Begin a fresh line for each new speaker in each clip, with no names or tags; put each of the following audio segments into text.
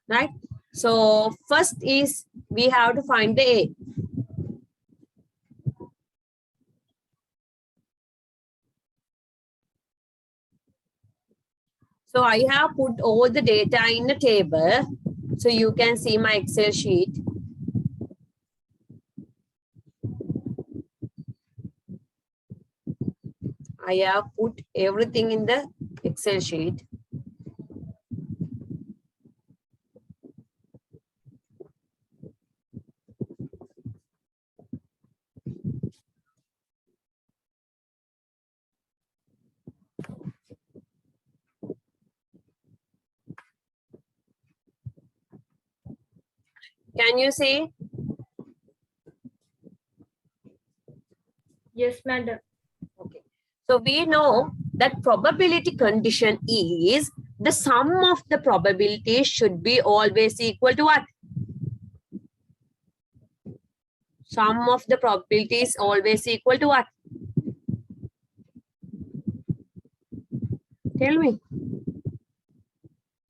right? So first is we have to find the A. So I have put all the data in a table. So you can see my Excel sheet. I have put everything in the Excel sheet. Can you see?
Yes, madam.
Okay. So we know that probability condition is the sum of the probabilities should be always equal to what? Sum of the probabilities always equal to what? Tell me.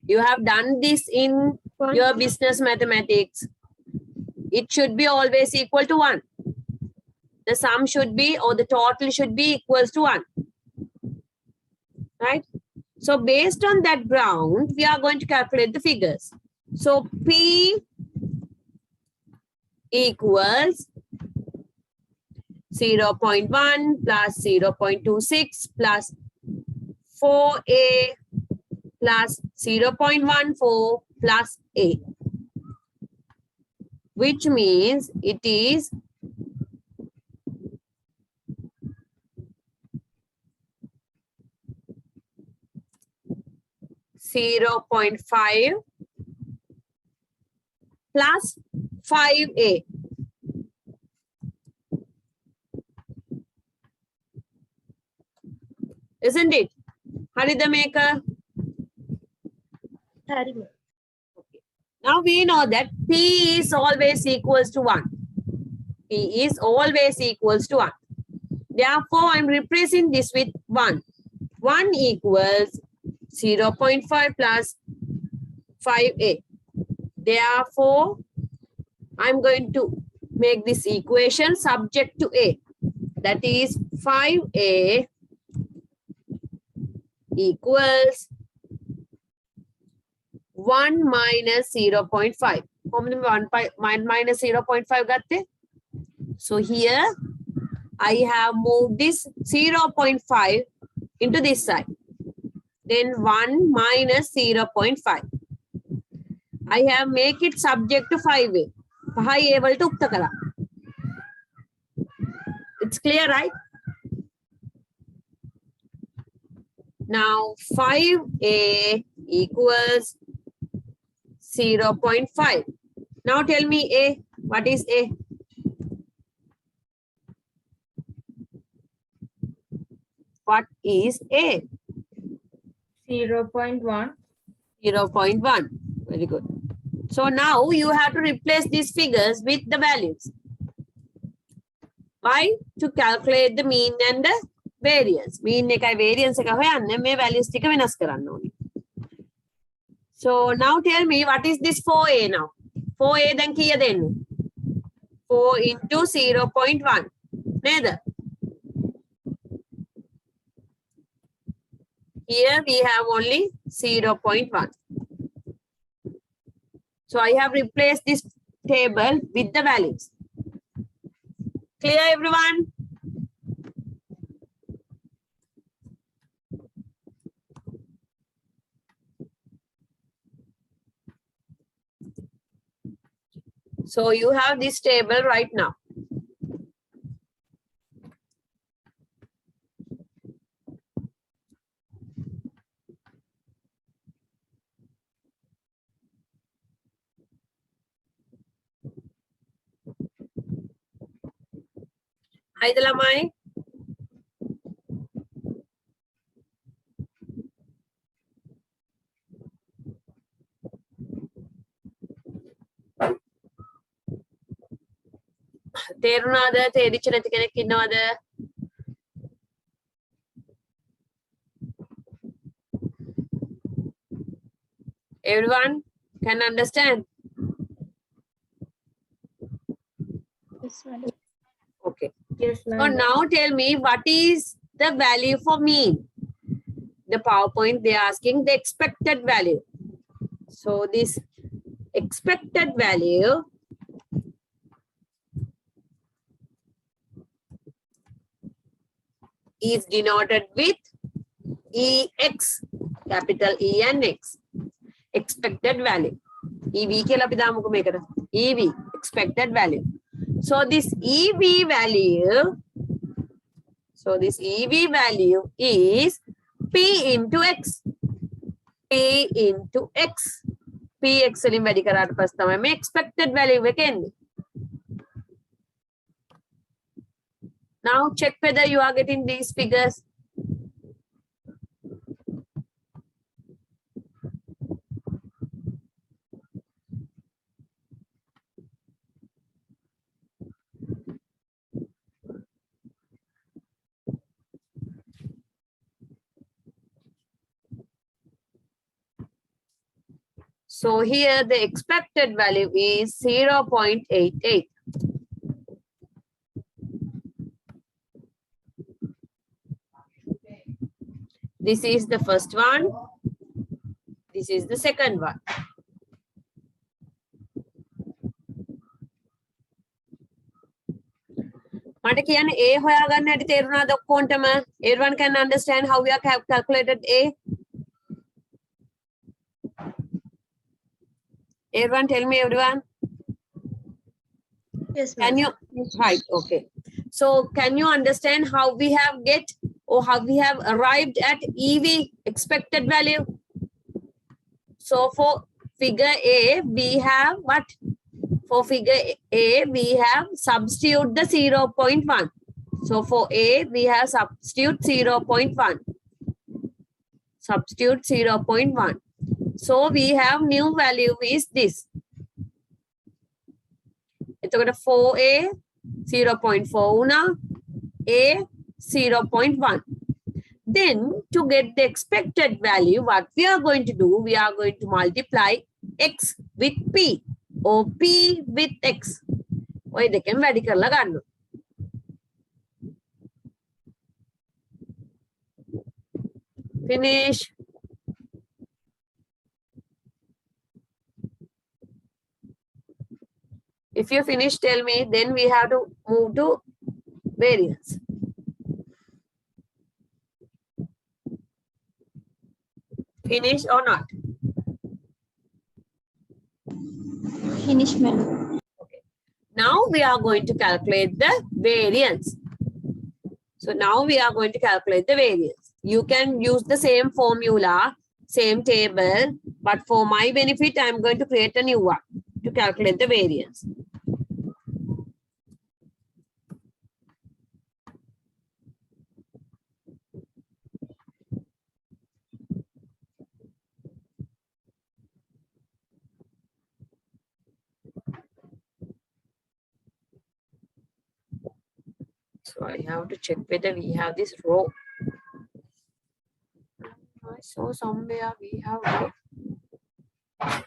You have done this in your business mathematics. It should be always equal to 1. The sum should be, or the total should be equals to 1. Right? So based on that ground, we are going to calculate the figures. So P equals 0.1 plus 0.26 plus 4A plus 0.14 plus A, which means it is 0.5 plus 5A. Isn't it? Harida Maker. Okay. Now we know that P is always equals to 1. P is always equals to 1. Therefore, I'm replacing this with 1. 1 equals 0.5 plus 5A. Therefore, I'm going to make this equation subject to A. That is 5A equals 1 minus 0.5. How many 1 minus 0.5 gatte? So here I have moved this 0.5 into this side. Then 1 minus 0.5. I have make it subject to 5A. 5 able to ukta kara. It's clear, right? Now 5A equals 0.5. Now tell me A. What is A? What is A?
0.1.
0.1. Very good. So now you have to replace these figures with the values. Why? To calculate the mean and the variance. Mean ekai variance එක හොයන්න මේ values ටික වෙනස් කරන්න ඕනේ. So now tell me what is this 4A now? 4A දැන් කීයද එන්නේ? 4 into 0.1. නේද? Here we have only 0.1. So I have replaced this table with the values. Clear, everyone? So you have this table right now. Hi, Dalamai. තේරුණාද? තේරිච්ච නැති කෙනෙක් ඉන්නවද? Everyone? Can understand?
Yes, madam.
Okay.
Yes,
So
madam.
now tell me what is the value for mean? The PowerPoint they are asking the expected value. So this expected value is denoted with EX, capital E and X, expected value. EV කියලා අපි දාමුකෝ මේකට. EV, expected value. So this EV value, is P into X. P into X. PX වලින් වැඩි කරාට පස්සේ තමයි මේ expected value එක එන්නේ. Now check whether you are getting these figures. So here the expected value is 0.88. This is the first one. This is the second one. මට කියන්නේ A හොයාගන්න හැටි තේරුණාද ඔක්කොන්ටම? Everyone can understand how we are calculated A? Everyone tell me, everyone.
Yes,
Can
madam.
you? Right, okay. So can you understand how we have get or how we have arrived at EV, expected value? So for figure A, we have what? For figure A, we have substitute the 0.1. So for A, we have substitute 0.1. Substitute 0.1. So we have new value is this. එතකොට 4A 0.4 වුණා, A 0.1. Then to get the expected value, what we are going to do, we are going to multiply X with P or P with X. ඔය දෙකෙන් වැඩි කරලා ගන්න. Finish. If you finish, tell me, then we have to move to variance. Finish or not?
Finish, madam.
Okay. Now we are going to calculate the variance. So now we are going to calculate the variance. You can use the same formula, same table, but for my benefit, I am going to create a new one to calculate the variance. So I have to check whether we have this row. I saw somewhere we have row. I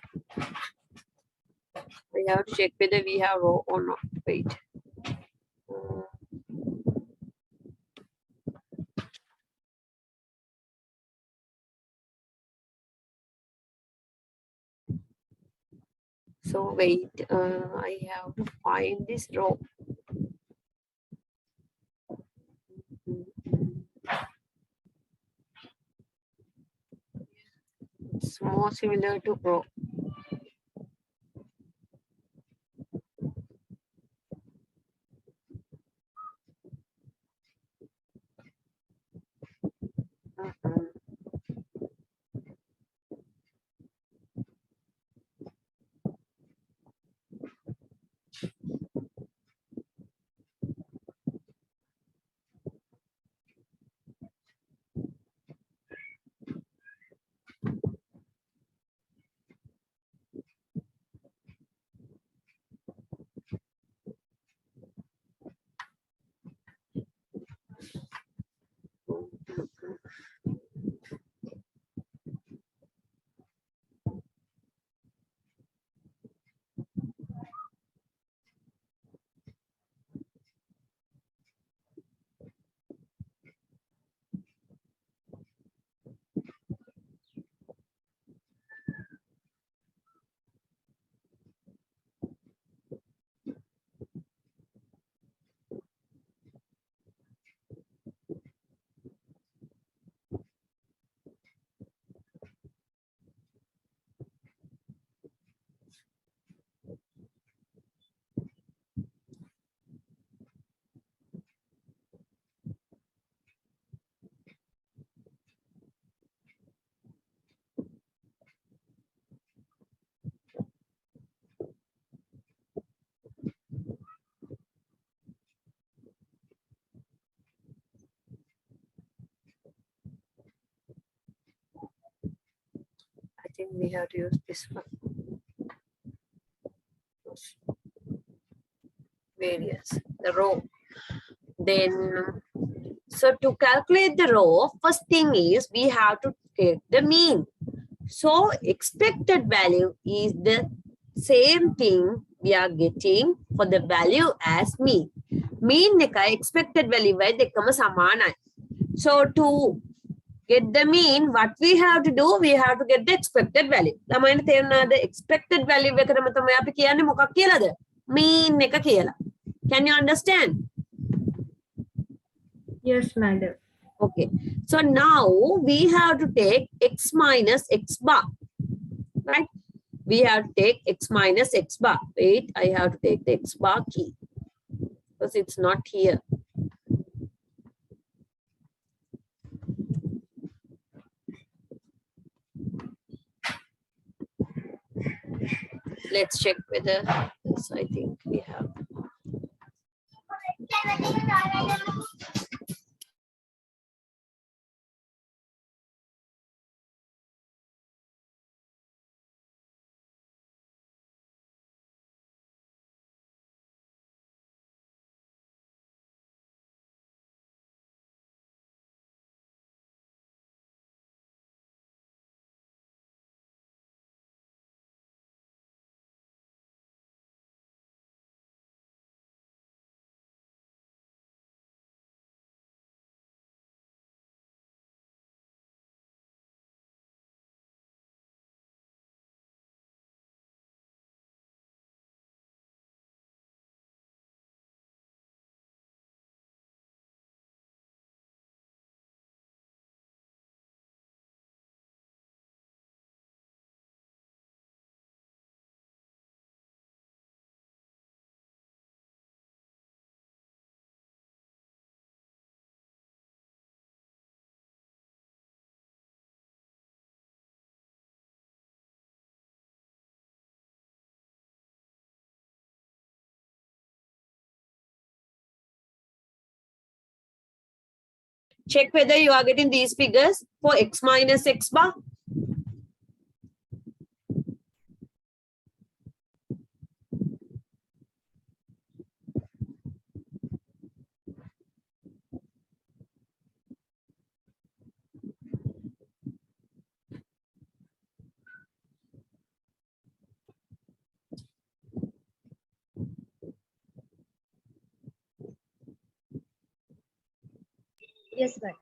have to check whether we have row or not. Wait. So wait, I have to find this row. It's more similar to row. think we have to use this one. Variance, the row. Then, so to calculate the row, first thing is we have to take the mean. So expected value is the same thing we are getting for the value as mean. Mean එක expected value වයි දෙකම සමානයි. So to get the mean, what we have to do, we have to get the expected value. ළමයින්ට තේරෙනවද expected value එකටම තමයි අපි කියන්නේ මොකක් කියලාද? mean එක කියලා. Can you understand?
Yes, madam.
Okay. So now we have to take x minus x bar. Right? We have to take x minus x bar. Wait, I have to take the x bar key because it's not here. Let's check whether this, I think we have. Check whether you are getting these figures for x minus x bar.
Yes, madam.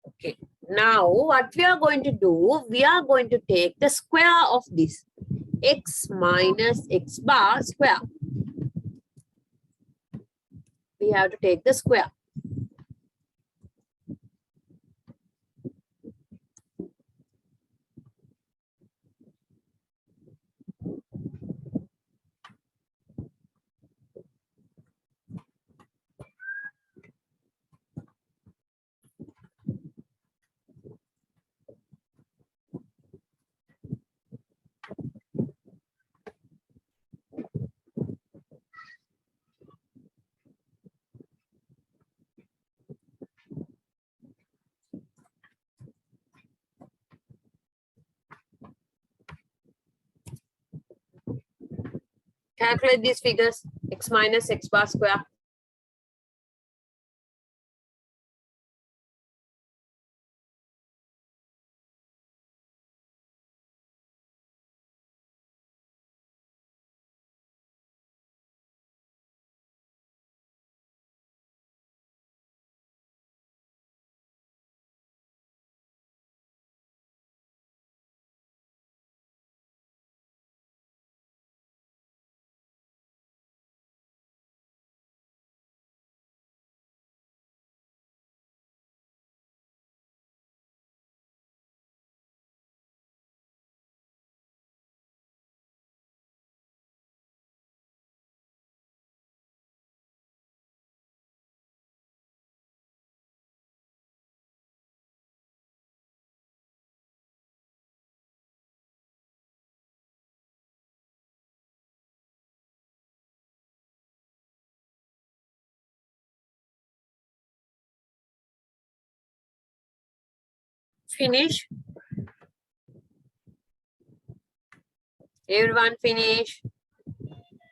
Okay. Now what we are going to do, we are going to take the square of this x minus x bar square. We have to take the square. Calculate these figures, x minus x bar square. Finish. Everyone finish.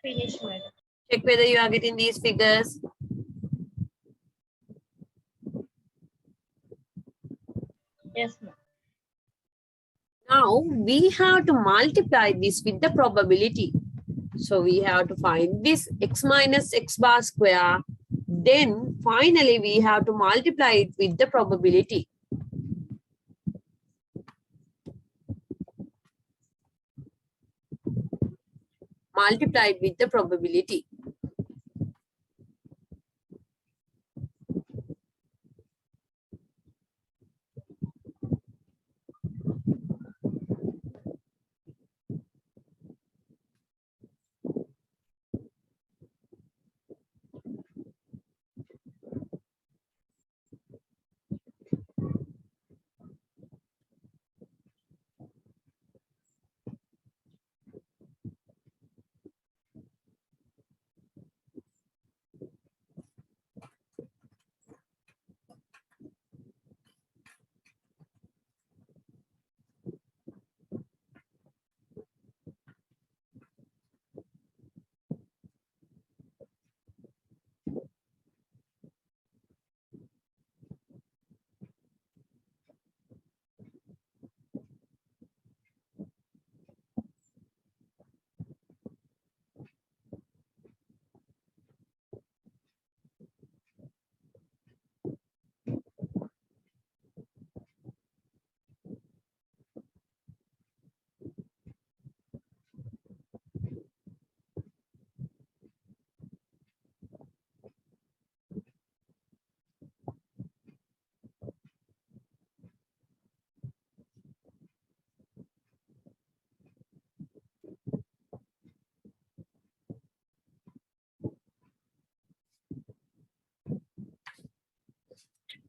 Finish, madam.
Check whether you are getting these figures.
Yes, ma'am.
Now we have to multiply this with the probability. So we have to find this x minus x bar square. Then finally we have to multiply it with the probability. Multiply it with the probability.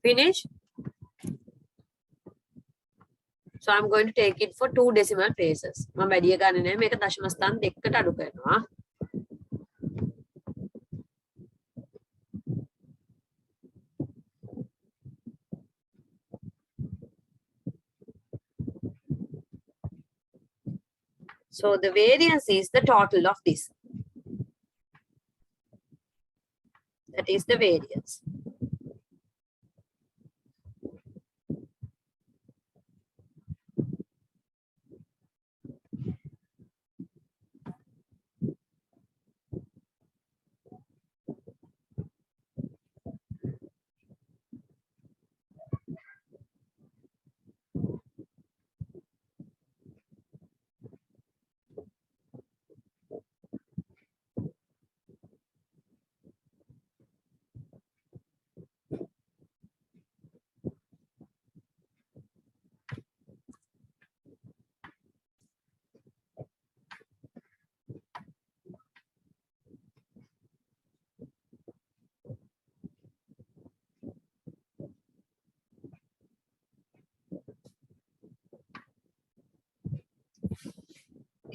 Finish? So I'm going to take it for 2 decimal places. මම වැඩි ගන්න නෑ මේක දශම ස්ථාන දෙකකට අඩු කරනවා. So the variance is the total of this. That is the variance.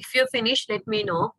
If you're finished, let me know.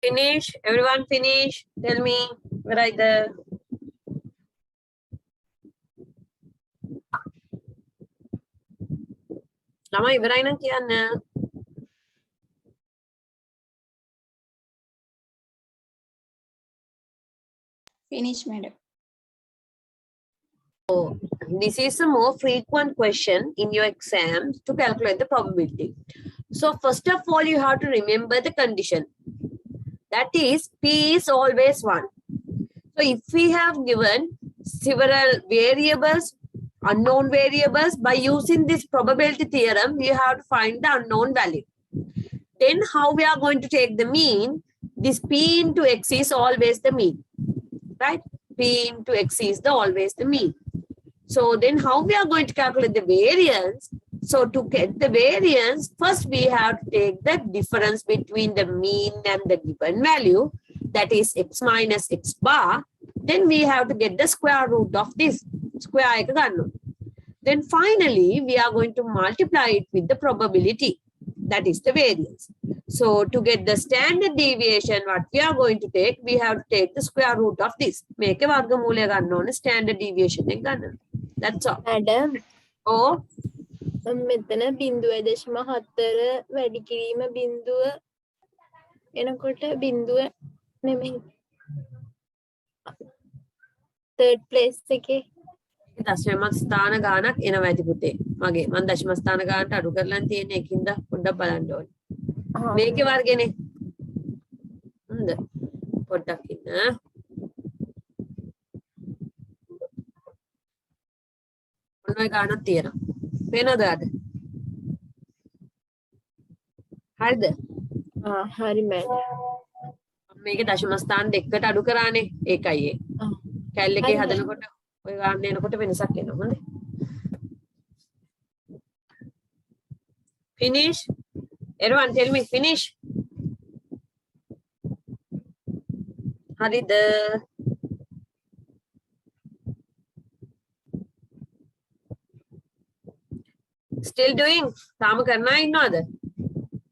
Finish. Everyone finish. Tell me where are the Lama ඉවරයි නම් කියන්න.
Finish, madam.
This is a more frequent question in your exams to calculate the probability. So first of all, you have to remember the condition. That is, P is always 1. So if we have given several variables, unknown variables, by using this probability theorem, we have to find the unknown value. Then how we are going to take the mean? This P into X is always the mean, right? P into X is always the mean. So then how we are going to calculate the variance? So to get the variance, first we have to take the difference between the mean and the given value, that is X minus X bar. Then we have to get the square root of this. Square එක ගන්නවා. Then finally, we are going to multiply it with the probability. That is the variance. So to get the standard deviation, what we are going to take, we have to take the square root of this. මේක වර්ගමූලය ගන්න ඕනේ standard deviation එක ගන්න. That's all.
Madam,
Oh,
මෙතන 0.4 වැඩි කිරීම බිඳුව එනකොට බිඳුව නෙමෙයි. third place එකේ
දශම ස්ථාන ගානක් එනවා ඇති පුතේ. මම දශම ස්ථාන ගානට අඩු කරලා තියෙන එකින්ද පොඩ්ඩක් බලන්න ඕනේ. මේකේ වර්ගනේ. හොඳ. පොඩ්ඩක් ඉන්න. ඔන්න ඔය ගානක් තියෙනවා. පේනවද අද? හරිද?
හරි madam.
මේකේ දශම ස්ථාන දෙකකට අඩු කරානේ. ඒකයි ඒ. කැල් එකේ හදනකොට ඔය ගන්න එනකොට වෙනසක් එනවා. හොඳේ. Finish. Everyone tell me finish. හරිද? Still doing? තාම කරන්න ඉන්නවද?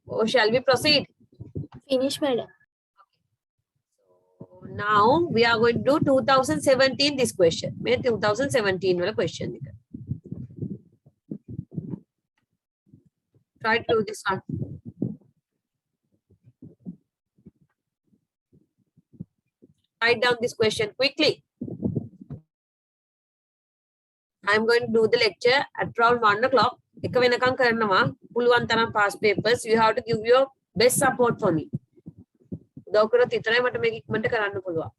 Or shall we proceed?
Finish madam.
Now we are going to do 2017 this question. මේ 2017 වල question එක. Try to do this one. Write down this question quickly. I'm going to do the lecture at around 1 o'clock. එක වෙනකම් කරනවා. පුළුවන් තරම් past papers. You have to give your best support for me. උදව් කරොත් විතරයි මට මේක ඉක්මනට කරන්න පුළුවන්.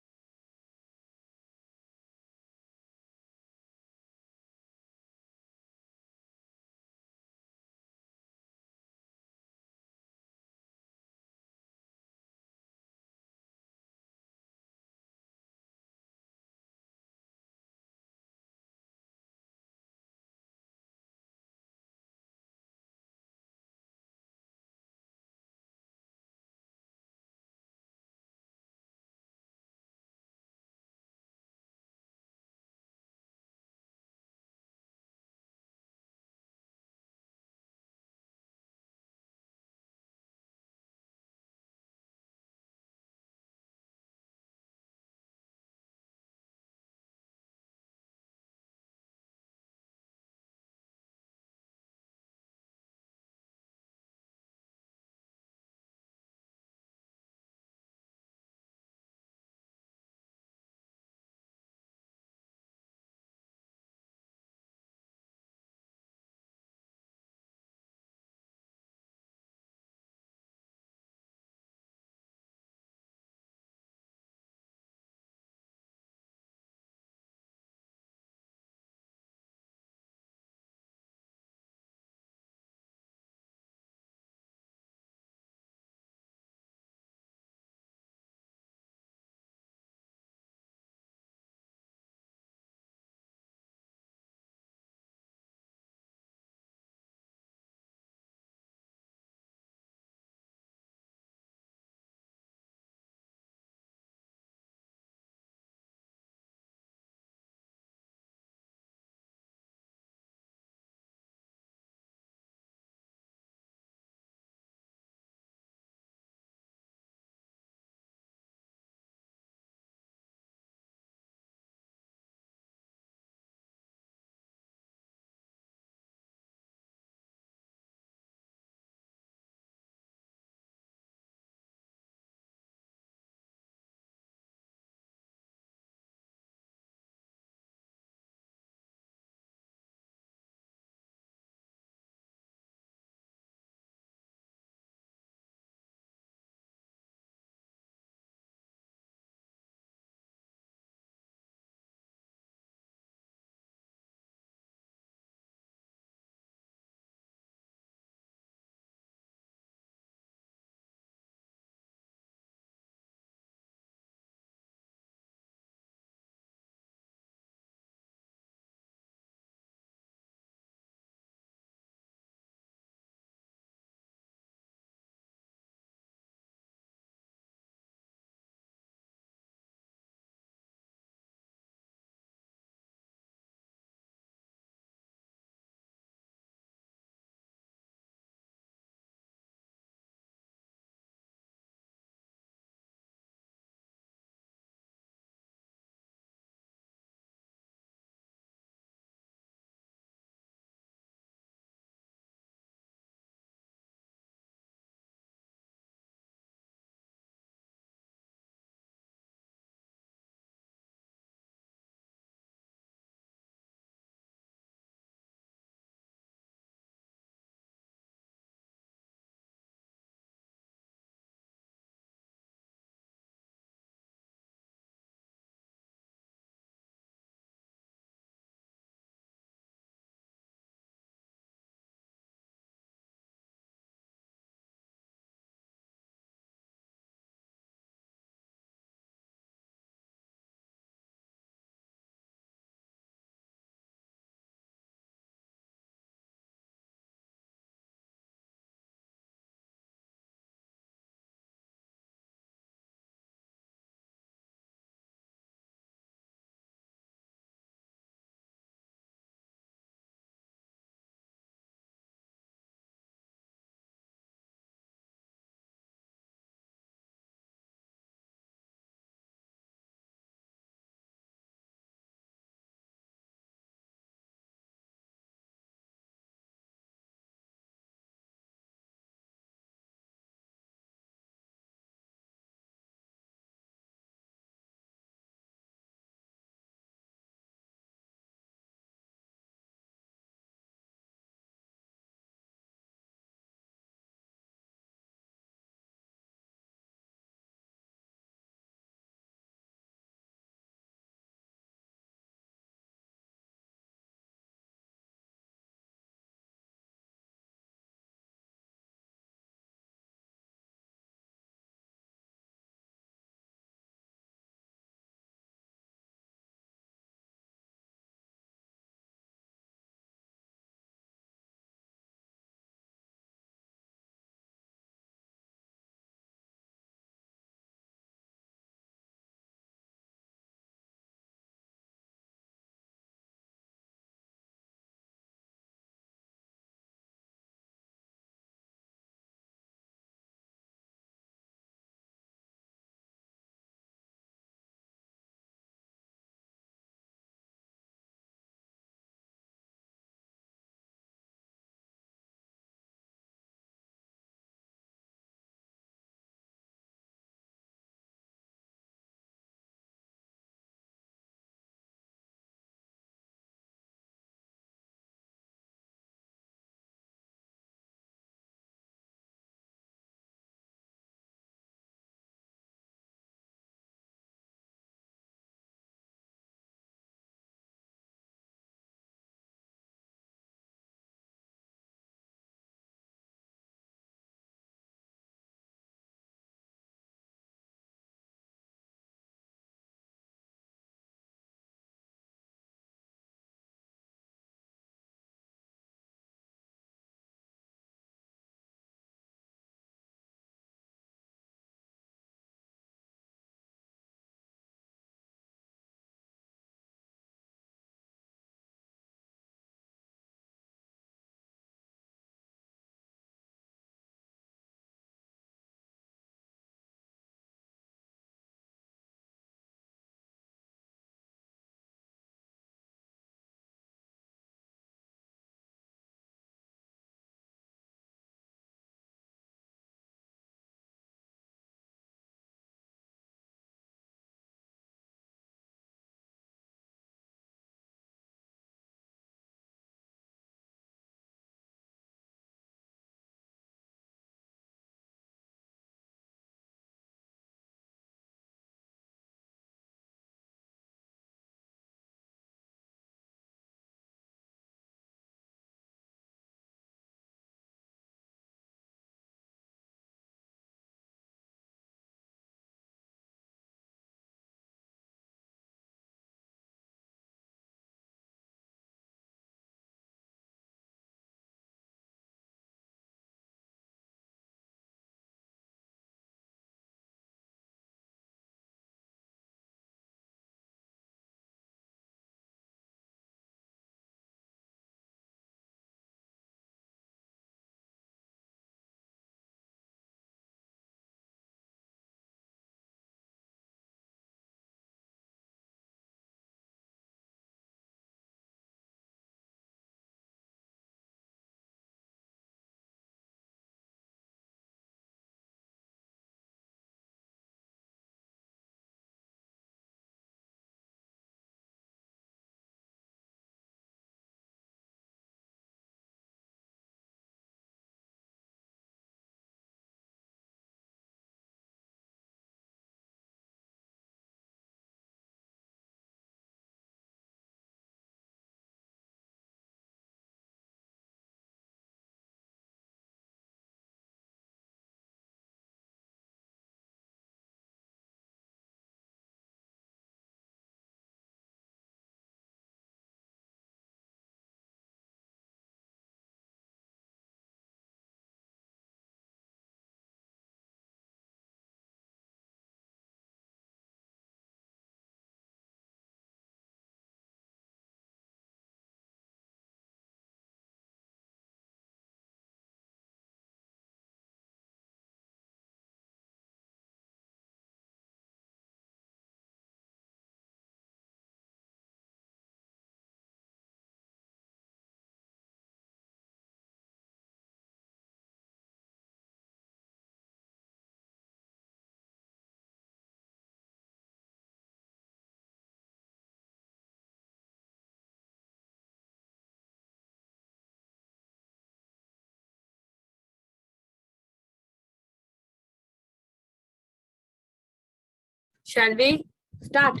Shall we start?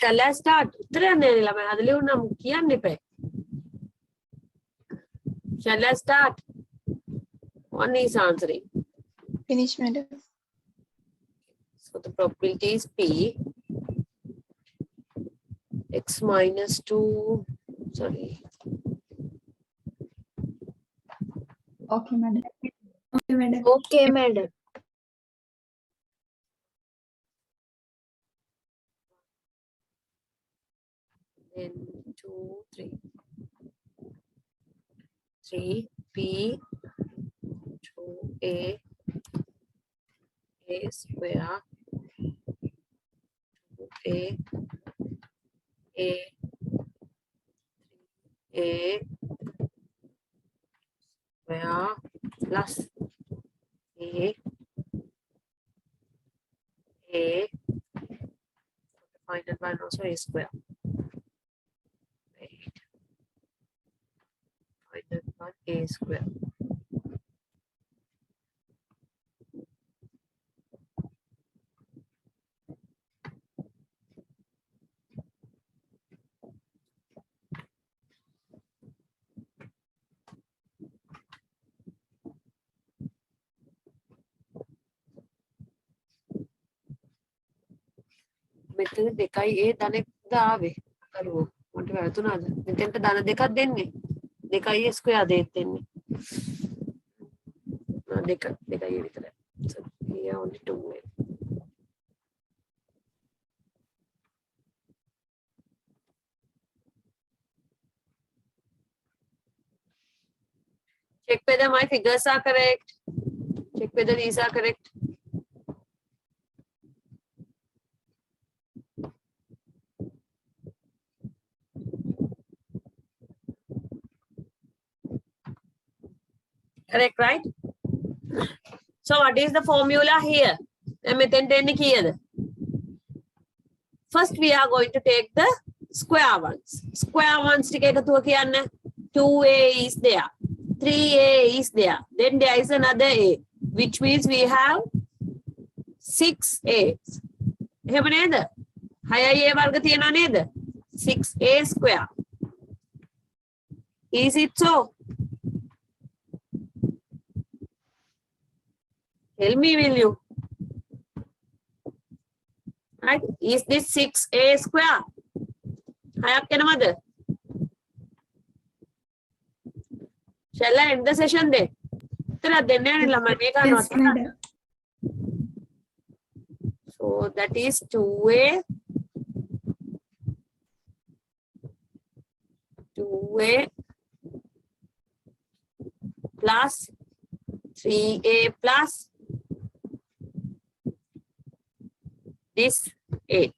Shall I start? Shall I start? One is answering.
Finish, madam.
So the probability is P x minus 2. Sorry.
Okay, madam. Okay, madam.
Okay, madam.
Then 2, 3. 3 P 2A square 2A A square plus A final one also A square. Right. Final one A square. මෙතන දෙකයි A ධනෙක්ද ආවේ කරුවෝ මට වැරදුනාද මෙතෙන්ට ධන දෙකක් දෙන්නේ දෙකයි A square දෙත් දෙන්නේ දෙකයි A විතරයි so here only 2A check whether my figures are correct, check whether these are correct. Correct, right? So what is the formula here? First we are going to take the square ones. Square ones ටික එකතුව කියන්න 2A is there, 3A is there, then there is another A, which means we have 6 A's. එහෙම නේද? 6 A වර්ග තියෙනවා නේද? 6A square. Is it so? Tell me, will you? Right? Is this 6A square? හයක් එනවද? Shall I end the session then? උත්තරයක් දෙන්න යන්නේ ළමයි මේක අහනවා. So that is 2A 2A plus 3A plus this A.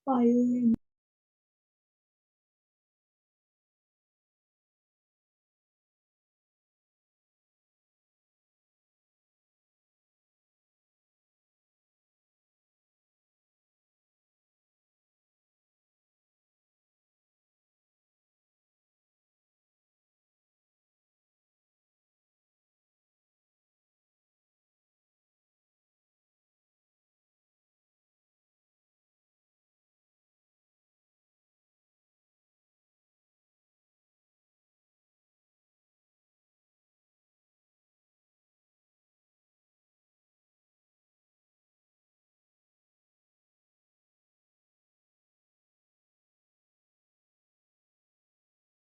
File.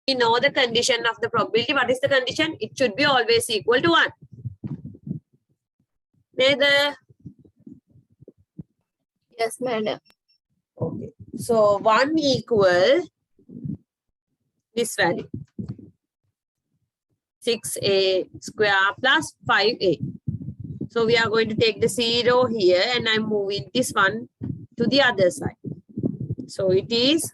We know the condition of the probability. What is the condition? It should be always equal to 1. Neither.
Yes, madam.
Okay. So 1 equal this value. 6a square plus 5a. So we are going to take the 0 here and I'm moving this one to the other side. So it is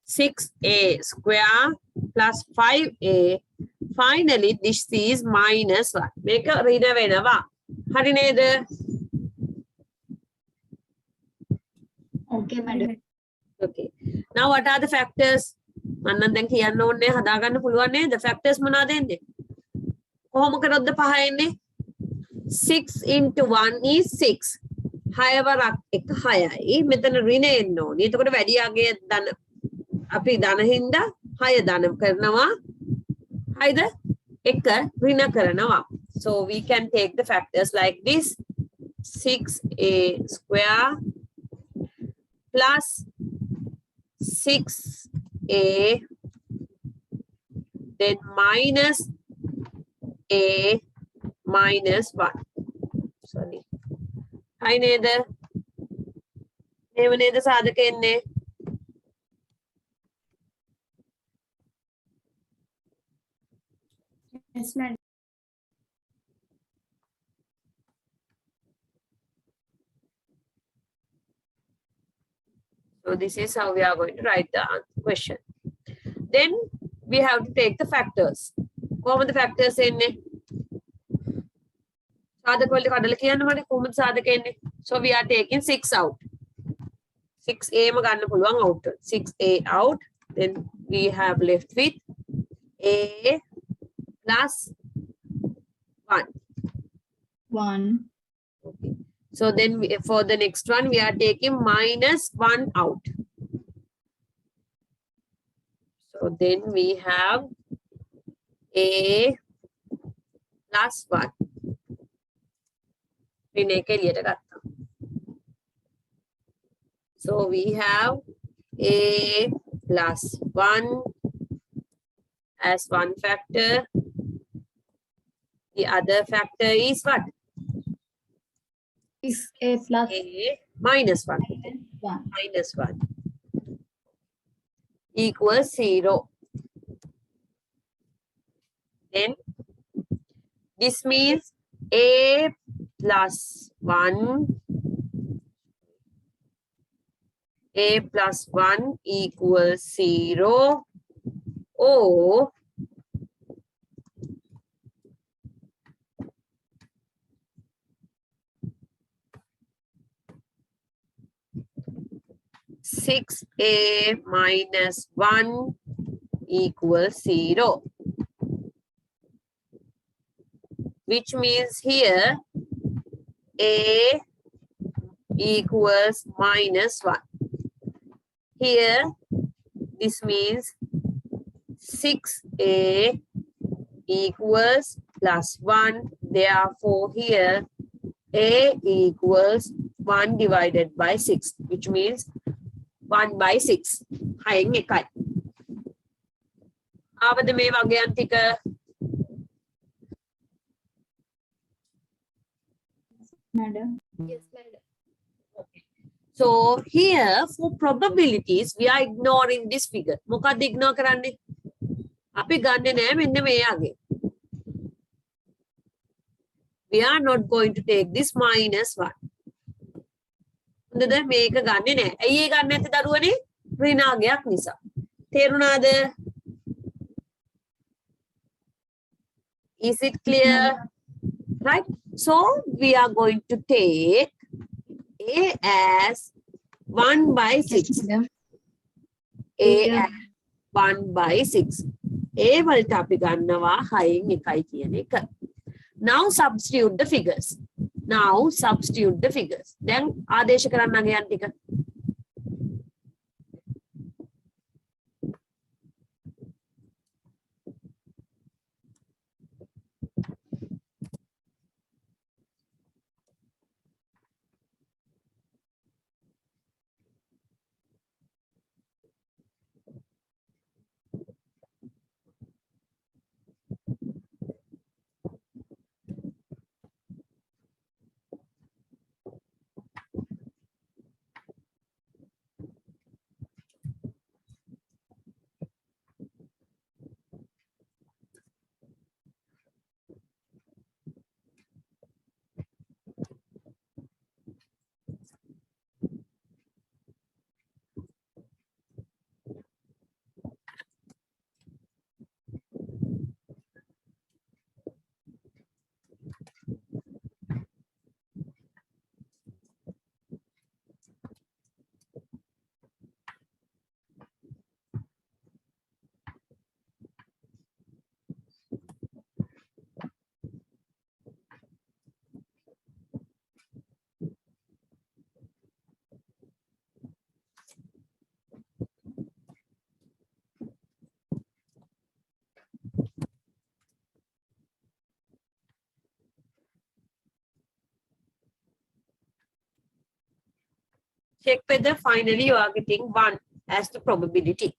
6a square plus 5a. Finally, this is minus 1. Make a reader whenever. Hari neda?
Okay, madam.
Okay. Now what are the factors? මන්නම් දැන් කියන්න ඕනේ හදාගන්න පුළුවන් නේද? factors මොනවද එන්නේ? කොහොම කරොත්ද පහ එන්නේ? 6 into 1 is 6. 6 වරක් 1 6යි. මෙතන ඍණ එන්න ඕනේ. එතකොට වැඩියාගේ ධන අපි ධන හින්දා 6 ධන කරනවා. හරිද? 1 ඍණ කරනවා. So we can take the factors like this. 6a square plus 6a then minus a minus 1. Sorry. Hi neda. Neva neda sadaka enne.
Yes, madam.
So this is how we are going to write the question. Then we have to take the factors. What are the factors in it? So we are taking 6 out. 6a out. 6a out. Then we have left with a plus 1.
1.
Okay. So then for the next one, we are taking minus 1 out. So then we have a plus 1. So we have a plus 1 as one factor. The other factor is what?
Is a plus
A minus 1.
1.
Minus 1 equals 0. Then this means a plus 1. A plus 1 equals 0 or 6a minus 1 equals 0. Which means here a equals minus 1. Here this means 6a equals plus 1. Therefore here a equals 1 divided by 6, which means 1 by 6. හයෙන් එකයි. ආවද මේ වගයන් ටික?
Madam.
Yes, madam.
Okay. So here for probabilities we are ignoring this figure. මොකක්ද ignore කරන්නේ? අපි ගන්නෙ නෑ මෙන්න මේ යගේ. We are not going to take this minus 1. හොඳද? මේක ගන්නෙ නෑ. ඇයි ඒ ගන්න නැත්තේ දරුවනේ? ඍණාගයක් නිසා. තේරුණාද? Is it clear? Right? So we are going to take a as 1 by 6.
Madam.
A as 1 by 6. A වලට අපි ගන්නවා 6න් 1යි කියන එක. Now substitute the figures. Now substitute the figures. Then ආදේශ කරන්න අගයන් ටික. Check whether finally you are getting 1 as the probability.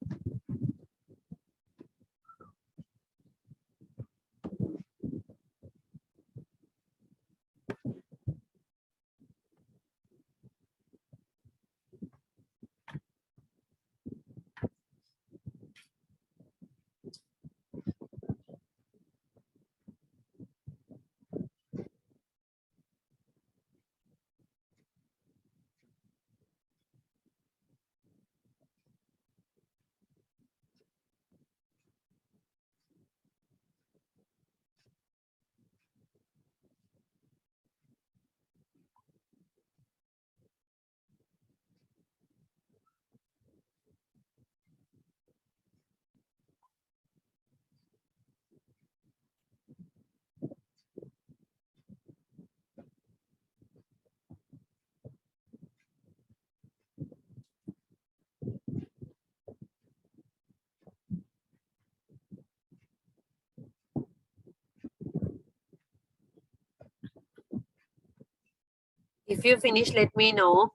If you finish, let me know.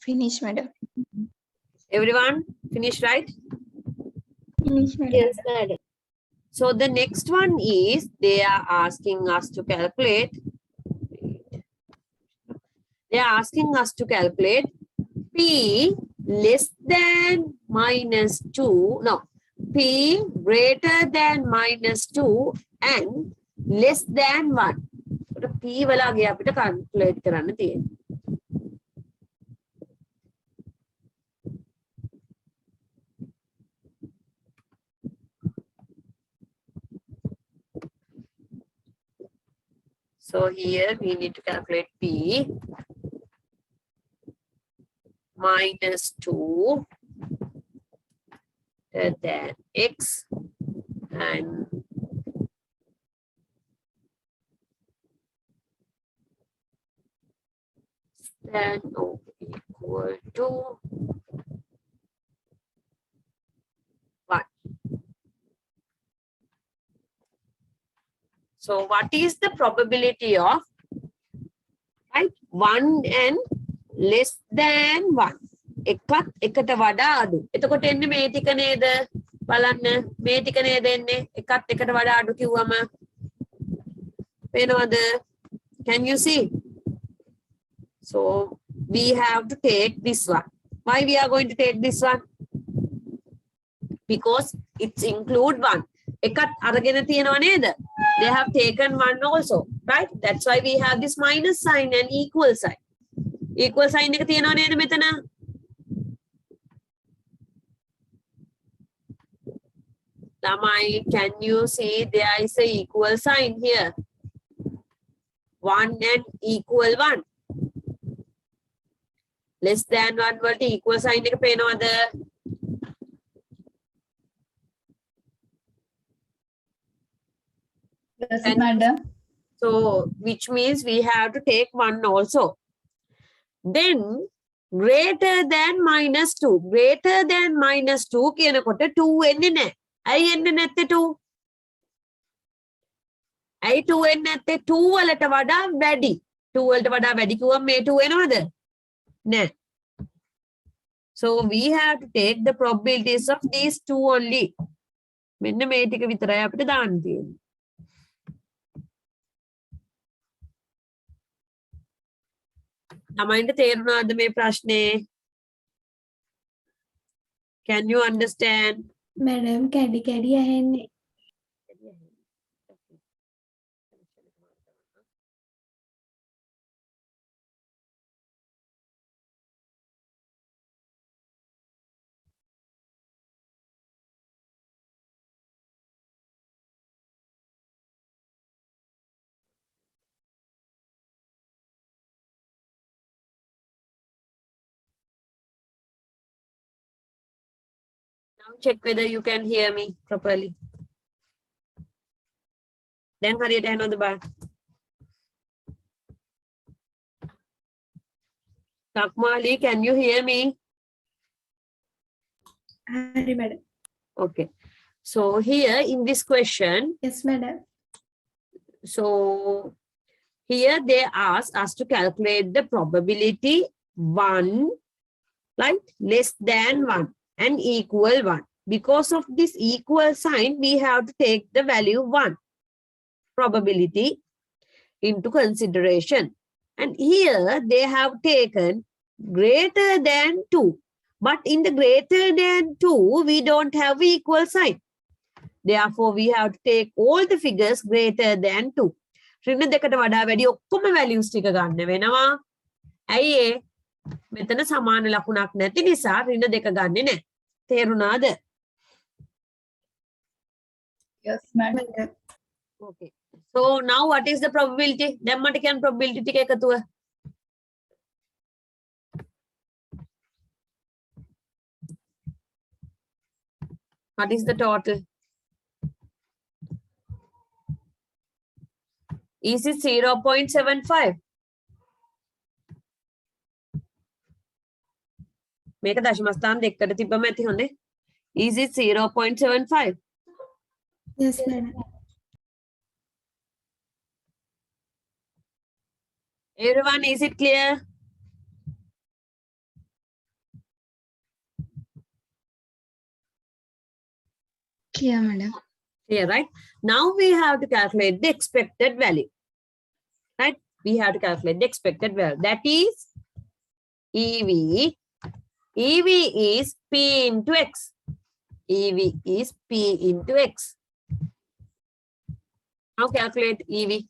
Finish, madam.
Everyone finish, right?
Finish, madam.
Yes, madam.
So the next one is they are asking us to calculate. They are asking us to calculate P less than minus 2. No, P greater than minus 2 and less than 1. P වලගේ අපිට calculate කරන්න තියෙන්නේ. So here we need to calculate P minus 2 than X and than or equal to 1. So what is the probability of, right, 1 and less than 1? එකත් එකට වඩා අඩු. එතකොට එන්නේ මේ ටික නේද? බලන්න මේ ටික නේද එන්නේ? එකත් එකට වඩා අඩු කිව්වම පේනවද? Can you see? So we have to take this one. Why we are going to take this one? Because it's include 1. එකත් අරගෙන තියෙනව නේද? They have taken 1 also, right? That's why we have this minus sign and equal sign. Equal sign එක තියෙනව නේද මෙතන? Lamai, can you see there is a equal sign here? 1 and equal 1. Less than 1 වලට equal sign එක පේනවද?
Yes, madam.
So, which means we have to take 1 also. Then, greater than minus 2. Greater than minus 2 කියනකොට 2 එන්නේ නැහැ. ඇයි එන්නේ නැත්තේ 2? ඇයි 2 එන්නේ නැත්තේ? 2 වලට වඩා වැඩි. 2 වලට වඩා වැඩි කිව්වම මේ 2 එනවද? නැහැ. So, we have to take the probabilities of these 2 only. මෙන්න මේ ටික විතරයි අපිට දාන්න තියෙන්නේ. ළමයින්ට තේරුණාද මේ ප්‍රශ්නේ? Can you understand?
Madam, කැඩි කැඩි ඇහෙන්නේ.
Now check whether you can hear me properly. Then හරියට ඇහෙනවද බලන්න. Takmali, can you hear me?
Hari, madam.
Okay. So here in this question,
Yes, madam.
so here they ask us to calculate the probability 1, right? Less than 1 and equal 1. Because of this equal sign, we have to take the value 1 probability into consideration. And here they have taken greater than 2. But in the greater than 2, we don't have equal sign. Therefore, we have to take all the figures greater than 2. ඍණ දෙකට වඩා වැඩි ඔක්කොම values ටික ගන්න වෙනවා. ඇයි ඒ? මෙතන සමාන ලකුණක් නැති නිසා ඍණ දෙක ගන්නෙ නැහැ. තේරුණාද?
Yes, madam.
Madam.
Okay. So now what is the probability? දැන් මට කියන්න probability ටික එකතුව. What is the total? Is it 0.75? මේක දශම ස්ථාන දෙකකට තිබ්බම ඇති හොඳේ. Is it 0.75?
Yes, madam.
Everyone, is it clear?
Clear, madam.
Clear, right? Now we have to calculate the expected value. Right? We have to calculate the expected value. That is EV. EV is P into X. EV is P into X. Now calculate EV.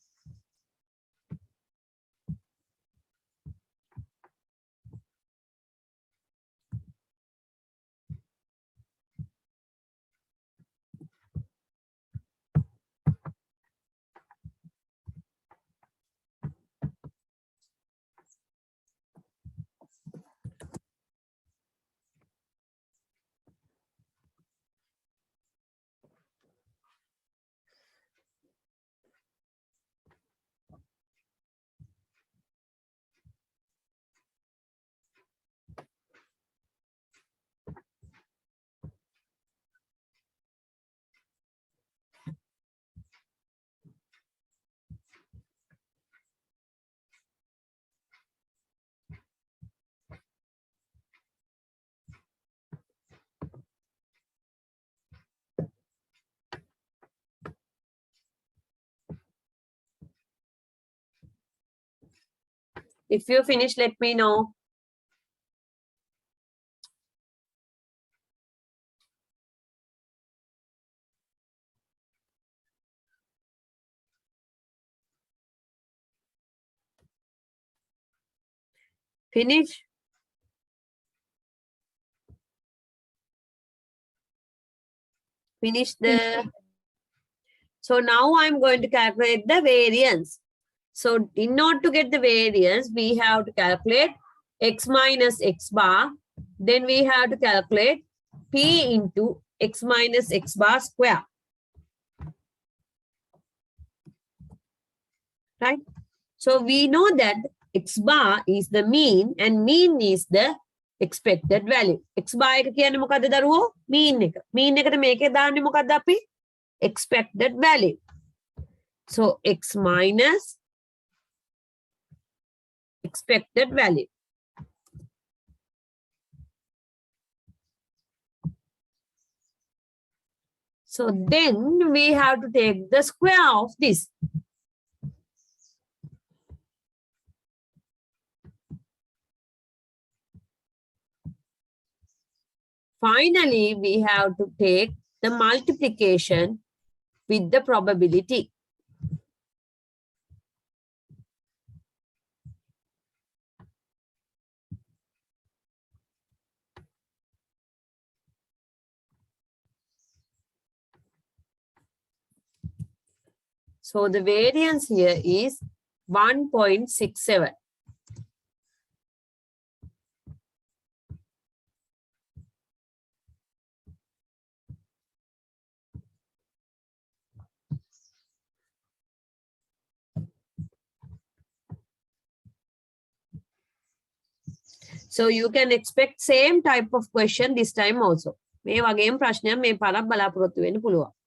If you finish, let me know. Finish. Finish the. So now I'm going to calculate the variance. So in order to get the variance, we have to calculate x minus x bar. Then we have to calculate p into x minus x bar square. Right? So we know that x bar is the mean and mean is the expected value. X bar එක කියන්නේ මොකද්ද දරුවෝ? mean එක. mean එකට මේකේ දාන්නේ මොකද්ද අපි? expected value. So x minus expected value. So then we have to take the square of this. Finally, we have to take the multiplication with the probability. So the variance here is 1.67. So you can expect same type of question this time also. මේ වගේම ප්‍රශ්නයක් මේ පාරක් බලාපොරොත්තු වෙන්න පුළුවන්.